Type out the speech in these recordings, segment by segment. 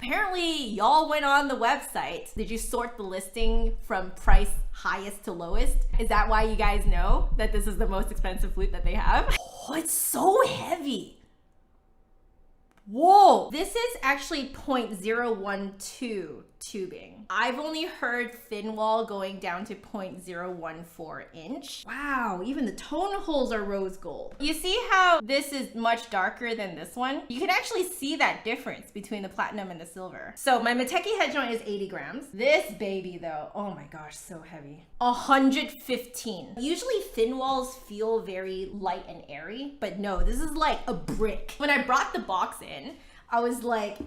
Apparently, y'all went on the website. Did you sort the listing from price highest to lowest? Is that why you guys know that this is the most expensive flute that they have? Oh, it's so heavy. Whoa, this is actually 0.012 tubing. I've only heard thin wall going down to 0.014 inch. Wow, even the tone holes are rose gold. You see how this is much darker than this one? You can actually see that difference between the platinum and the silver. So my Mateki head joint is 80 grams. This baby though, oh my gosh, so heavy. 115. Usually thin walls feel very light and airy, but no, this is like a brick. When I brought the box in, I was like,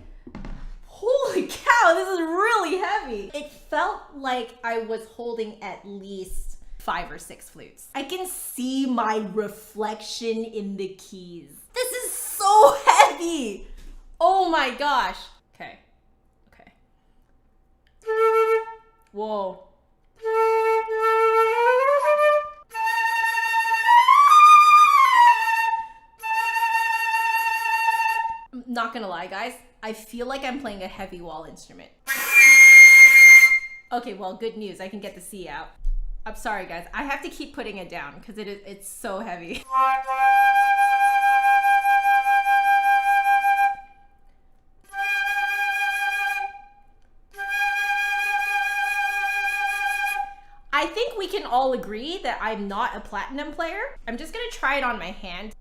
holy cow, this is really heavy. It felt like I was holding at least 5 or 6 flutes. I can see my reflection in the keys. This is so heavy. Oh my gosh. Okay. Whoa. I'm not gonna lie, guys. I feel like I'm playing a heavy wall instrument. Okay, well, good news. I can get the C out. I'm sorry, guys. I have to keep putting it down because it's so heavy. I think we can all agree that I'm not a platinum player. I'm just gonna try it on my hand.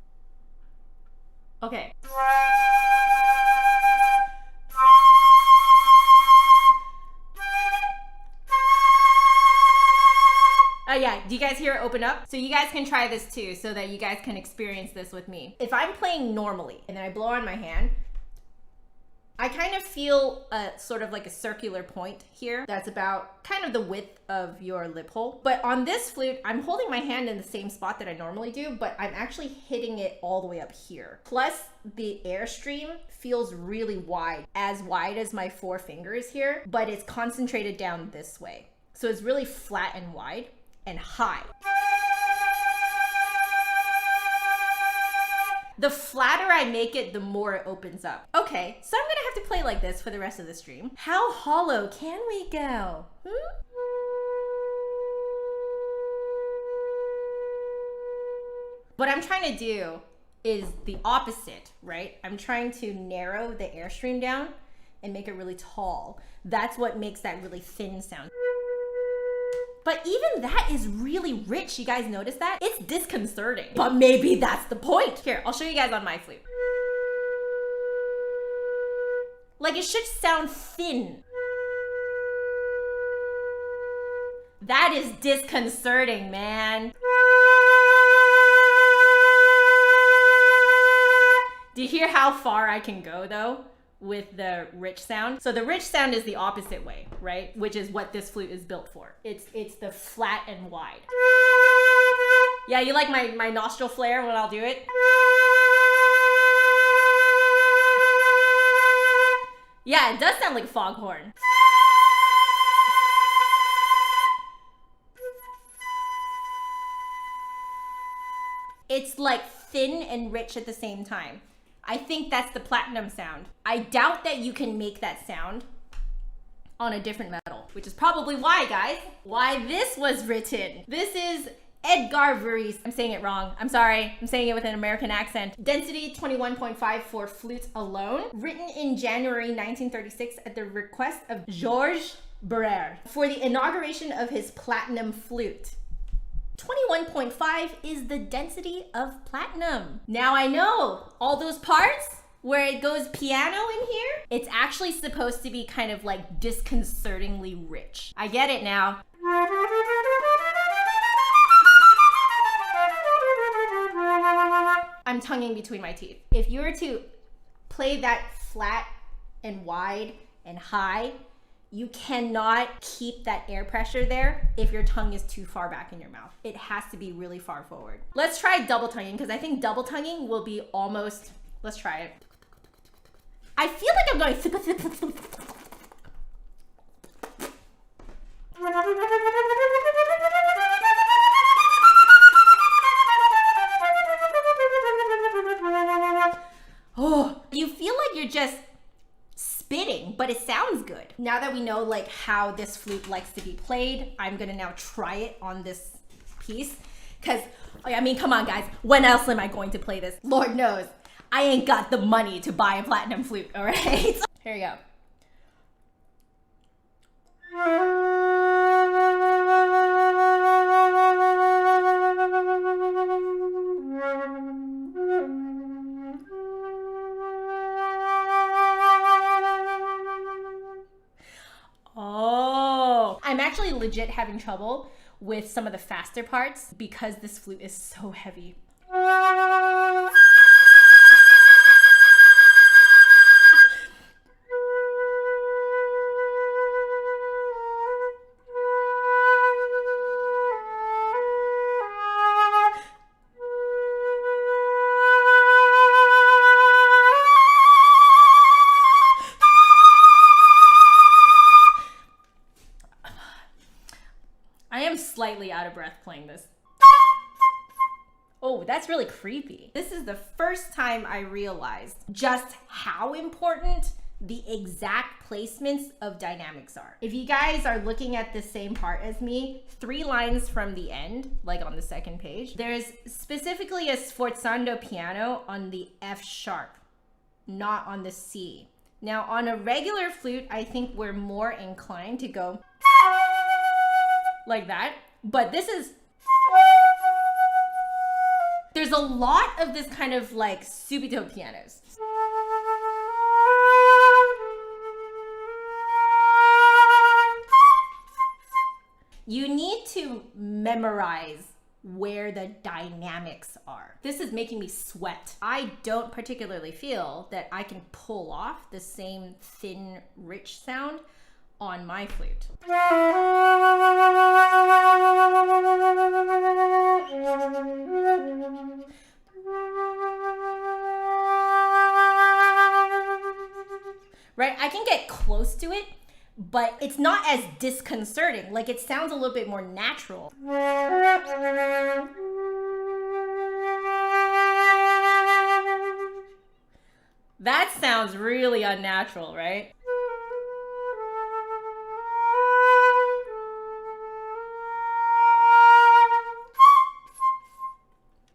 Okay. Yeah, do you guys hear it open up? So you guys can try this too, so that you guys can experience this with me. If I'm playing normally and then I blow on my hand, I kind of feel a sort of like a circular point here that's about kind of the width of your lip hole. But on this flute, I'm holding my hand in the same spot that I normally do, but I'm actually hitting it all the way up here. Plus the airstream feels really wide as my 4 fingers here, but it's concentrated down this way. So it's really flat and wide and high. The flatter I make it, the more it opens up. Okay, so I'm gonna have to play like this for the rest of the stream. How hollow can we go? What I'm trying to do is the opposite, right? I'm trying to narrow the airstream down and make it really tall. That's what makes that really thin sound. But even that is really rich. You guys notice that? It's disconcerting, but maybe that's the point. Here, I'll show you guys on my flute. Like, it should sound thin. That is disconcerting, man. Do you hear how far I can go though with the rich sound? So the rich sound is the opposite way, right? Which is what this flute is built for. It's the flat and wide. Yeah, you like my nostril flare when I'll do it? Yeah, it does sound like a foghorn. It's like thin and rich at the same time. I think that's the platinum sound. I doubt that you can make that sound on a different metal, which is probably why, guys, why this was written. This is Edgar Varese. I'm saying it wrong. I'm sorry. I'm saying it with an American accent. Density 21.5 for flutes alone. Written in January 1936 at the request of Georges Barrère for the inauguration of his platinum flute. 21.5 is the density of platinum. Now I know all those parts where it goes piano in here, it's actually supposed to be kind of like disconcertingly rich. I get it now. I'm tonguing between my teeth. If you were to play that flat and wide and high, you cannot keep that air pressure there if your tongue is too far back in your mouth. It has to be really far forward. Let's try double tonguing, because I think double tonguing will be almost, let's try it. I feel like I'm going oh, you feel like you're just spitting interesting, but it sounds good. Now that we know like how this flute likes to be played, I'm gonna now try it on this piece. Cause, I mean, come on guys, when else am I going to play this? Lord knows, I ain't got the money to buy a platinum flute, all right? Here we go. Oh, I'm actually legit having trouble with some of the faster parts because this flute is so heavy. I am slightly out of breath playing this. Oh, that's really creepy. This is the first time I realized just how important the exact placements of dynamics are. If you guys are looking at the same part as me, 3 lines from the end, like on the second page, there's specifically a sforzando piano on the F sharp, not on the C. Now on a regular flute, I think we're more inclined to go like that, but this is, there's a lot of this kind of like subito pianos. You need to memorize where the dynamics are. This is making me sweat. I don't particularly feel that I can pull off the same thin, rich sound on my flute. Right? I can get close to it, but it's not as disconcerting. Like it sounds a little bit more natural. That sounds really unnatural, right?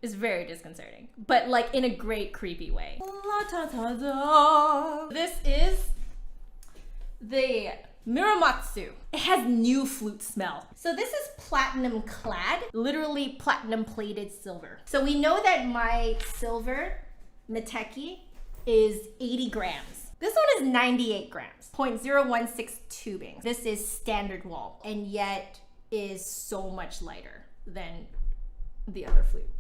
It's very disconcerting, but like in a great creepy way. This is the Muramatsu. It has new flute smell. So this is platinum clad, literally platinum plated silver. So we know that my silver Meteki is 80 grams. This one is 98 grams, 0.016 tubing. This is standard wall and yet is so much lighter than the other flute.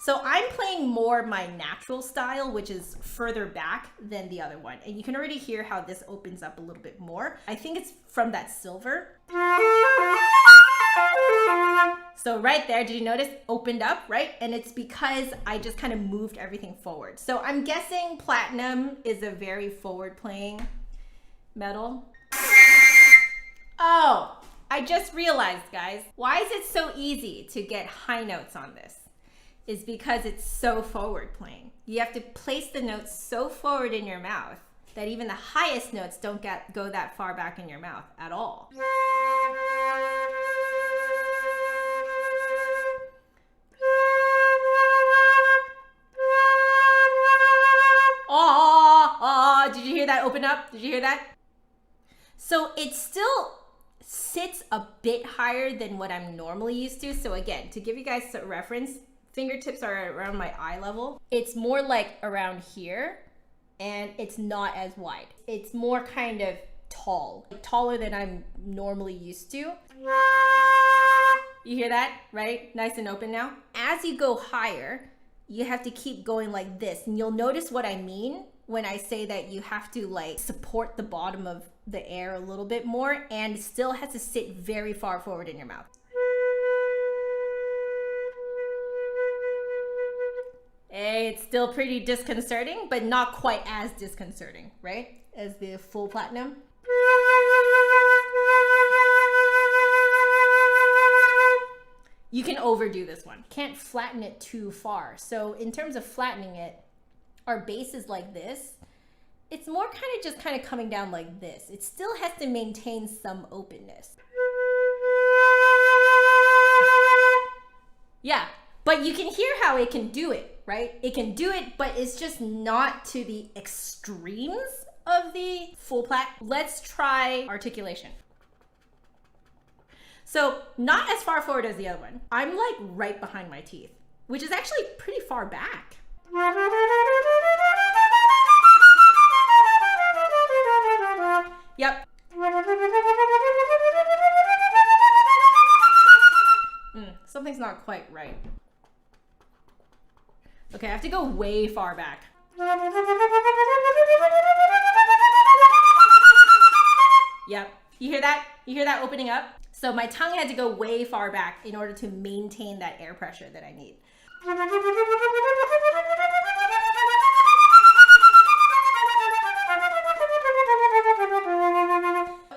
So I'm playing more my natural style, which is further back than the other one. And you can already hear how this opens up a little bit more. I think it's from that silver. So right there, did you notice? Opened up, right? And it's because I just kind of moved everything forward. So I'm guessing platinum is a very forward playing metal. Oh, I just realized, guys, why is it so easy to get high notes on this? Is because it's so forward playing. You have to place the notes so forward in your mouth that even the highest notes don't go that far back in your mouth at all. Oh, did you hear that open up? Did you hear that? So it still sits a bit higher than what I'm normally used to. So again, to give you guys a reference, fingertips are around my eye level. It's more like around here and it's not as wide. It's more kind of tall, taller than I'm normally used to. You hear that, right? Nice and open now. As you go higher, you have to keep going like this. And you'll notice what I mean when I say that you have to like support the bottom of the air a little bit more and still has to sit very far forward in your mouth. It's still pretty disconcerting, but not quite as disconcerting, right? As the full platinum. You can overdo this one. Can't flatten it too far. So in terms of flattening it, our bass is like this, it's more kind of coming down like this. It still has to maintain some openness. Yeah, but you can hear how it can do it, right? It can do it, but it's just not to the extremes of the full plat. Let's try articulation. So not as far forward as the other one. I'm like right behind my teeth, which is actually pretty far back. Yep. Something's not quite right. Okay, I have to go way far back. Yep. You hear that? You hear that opening up? So my tongue had to go way far back in order to maintain that air pressure that I need.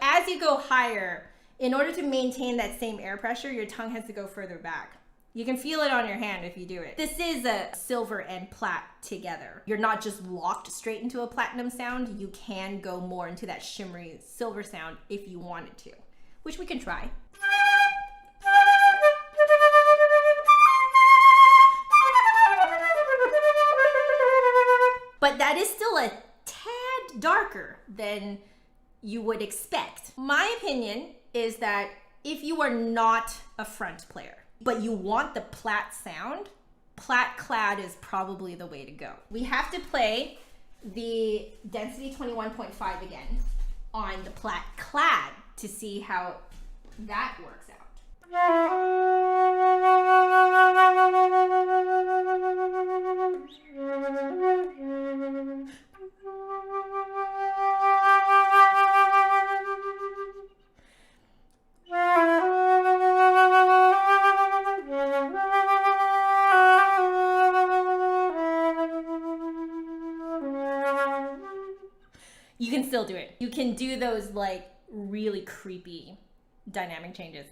As you go higher, in order to maintain that same air pressure, your tongue has to go further back. You can feel it on your hand if you do it. This is a silver and plat together. You're not just locked straight into a platinum sound. You can go more into that shimmery silver sound if you wanted to, which we can try. But that is still a tad darker than you would expect. My opinion is that if you are not a front player, but you want the plat sound, plat-clad is probably the way to go. We have to play the density 21.5 again on the plat-clad to see how that works out. You can still do it. You can do those like really creepy dynamic changes.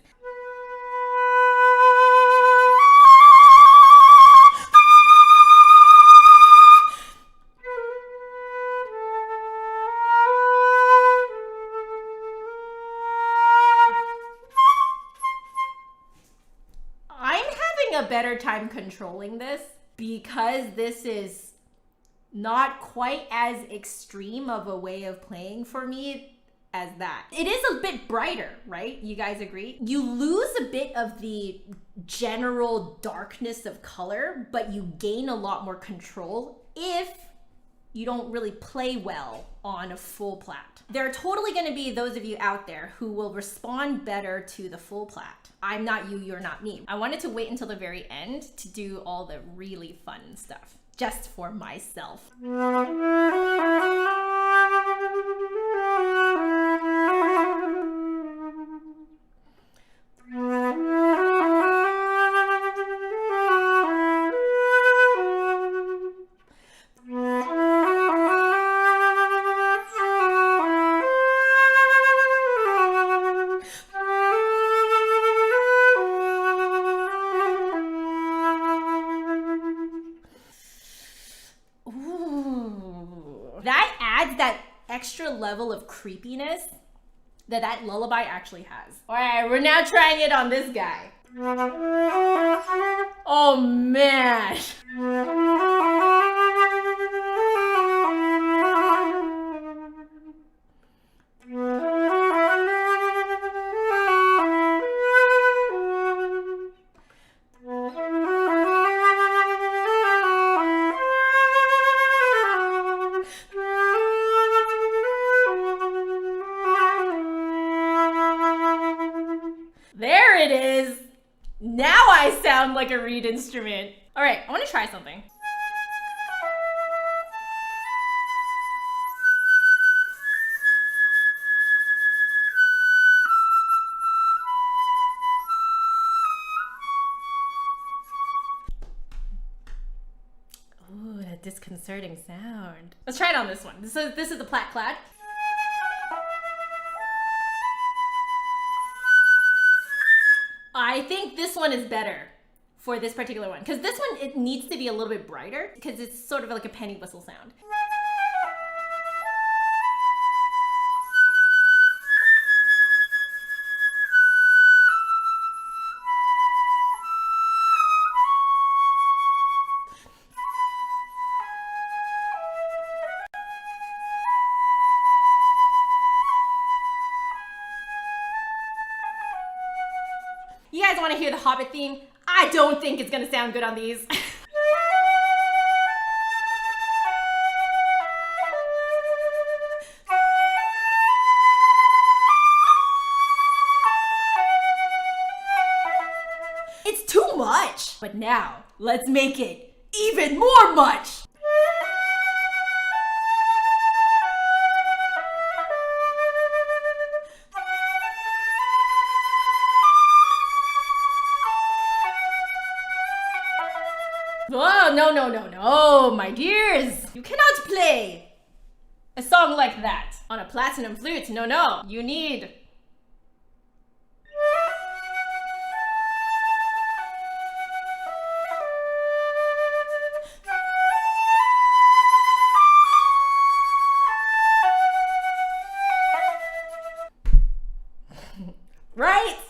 I'm having a better time controlling this because this is not quite as extreme of a way of playing for me as that. It is a bit brighter, right? You guys agree? You lose a bit of the general darkness of color, but you gain a lot more control if you don't really play well on a full plat. There are totally gonna be those of you out there who will respond better to the full plat. I'm not you, you're not me. I wanted to wait until the very end to do all the really fun stuff. Just for myself. That adds that extra level of creepiness that lullaby actually has. All right, we're now trying it on this guy. Oh man. There it is. Now I sound like a reed instrument. All right, I want to try something. Ooh, that disconcerting sound. Let's try it on this one. This is the plat-clad. I think this one is better for this particular one. Because this one, it needs to be a little bit brighter because it's sort of like a penny whistle sound. You guys want to hear the Hobbit theme? I don't think it's gonna sound good on these. It's too much. But now, let's make it even more much. Oh, no, my dears. You cannot play a song like that on a platinum flute. No. You need right?